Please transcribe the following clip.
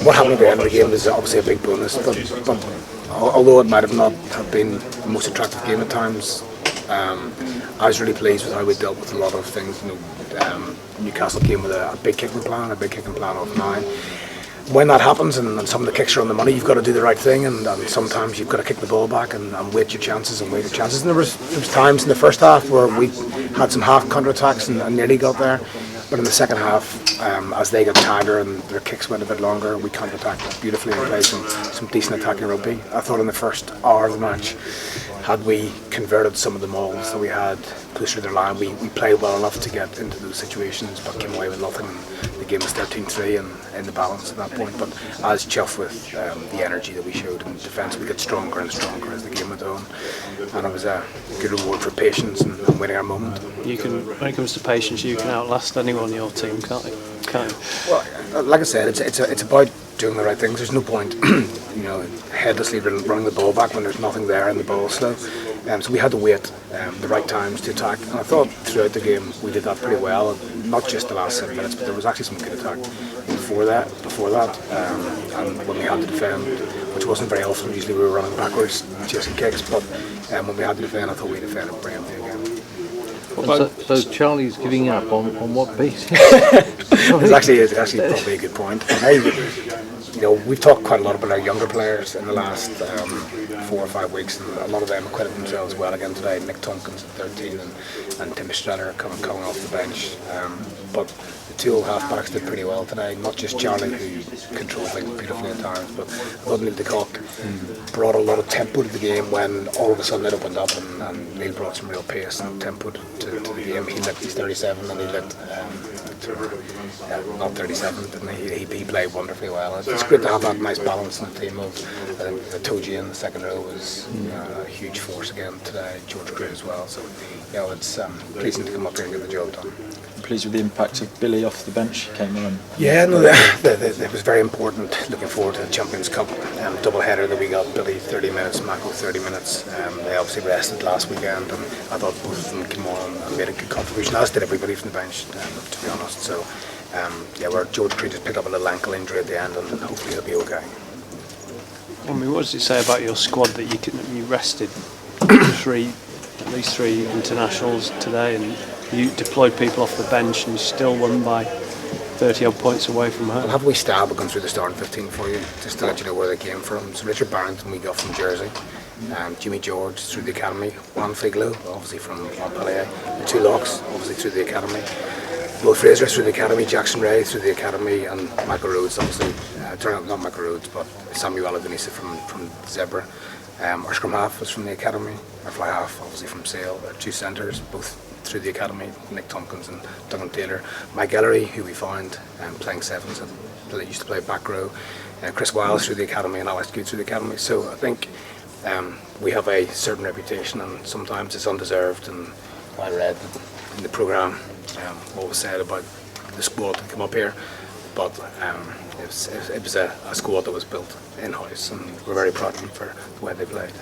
what happened at the end of the game is obviously a big bonus, but although it might have not have been the most attractive game at times, I was really pleased with how we dealt with a lot of things. Newcastle came with a big kicking plan off 9. When that happens and some of the kicks are on the money, you've got to do the right thing, and sometimes you've got to kick the ball back and wait your chances. And there was times in the first half where we had some half counter-attacks and nearly got there, but in the second half, as they got tighter and their kicks went a bit longer, we counter-attacked beautifully and played some decent attacking rugby. I thought in the first hour of the match, had we converted some of the mauls that we had closer to their line, we played well enough to get into those situations, but came away with nothing. The game was 13-3 and in the balance at that point. But I was chuffed with the energy that we showed in defence. We got stronger and stronger as the game went on, and it was a good reward for patience and winning our moment. When it comes to patience, you can outlast anyone on your team, can't you? Well, like I said, it's about doing the right things. There's no point, headlessly running the ball back when there's nothing there and the ball's slow. So we had to wait the right times to attack, and I thought throughout the game we did that pretty well. Not just the last 7 minutes, but there was actually some good attack before that, and when we had to defend, which wasn't very often. Usually we were running backwards, chasing kicks, but when we had to defend, I thought we defended brilliantly again. So Charlie's giving up on what basis? It's actually probably a good point. We've talked quite a lot about our younger players in the last 4 or 5 weeks, and a lot of them acquitted themselves well again today. Nick Tompkins at 13 and Tim Strader coming off the bench. But the 2 old halfbacks did pretty well today. Not just Charlie, who controlled things beautifully at times, but Neil de Kock brought a lot of tempo to the game when all of a sudden it opened up, and Neil brought some real pace and tempo to the game. He looked, he's 37, and he looked not 37, but he played wonderfully well. It's good to have that nice balance in the team. I think Toji in the second row was a huge force again today. George Crew as well. So it's pleasing to come up here and get the job done. Pleased with the impact of Billy off the bench. He came on. Yeah, no, it was very important. Looking forward to the Champions Cup double header that we got. Billy 30 minutes, McCall 30 minutes. They obviously rested last weekend, and I thought both of them came on and made a good contribution, as did everybody from the bench, to be honest. So where George Creed just picked up a little ankle injury at the end, and hopefully he'll be okay. I mean, what does it say about your squad that you rested at least three internationals today, and you deployed people off the bench, and you still won by 30 odd points away from home? I'll have a wee stab at going through the starting 15 for you, just to let you know where they came from. So Richard Barrington we got from Jersey, Jimmy George through the academy, Juan Figlo obviously from Montpellier, the 2 locks obviously through the academy, Will Fraser through the academy, Jackson Ray through the academy, and Michael Rhodes obviously, not Michael Rhodes, but Samuel Avenisa from Zebra. Our scrum half was from the academy, our fly half obviously from Sale, our 2 centres both through the academy, Nick Tompkins and Duncan Taylor, Mike Ellery, who we found playing 7s that used to play back row, Chris Wiles through the academy, and Alex Good through the academy. So I think we have a certain reputation, and sometimes it's undeserved. And I read in the programme what was said about the squad to come up here, but it was a squad that was built in-house, and we're very proud of them for the way they played.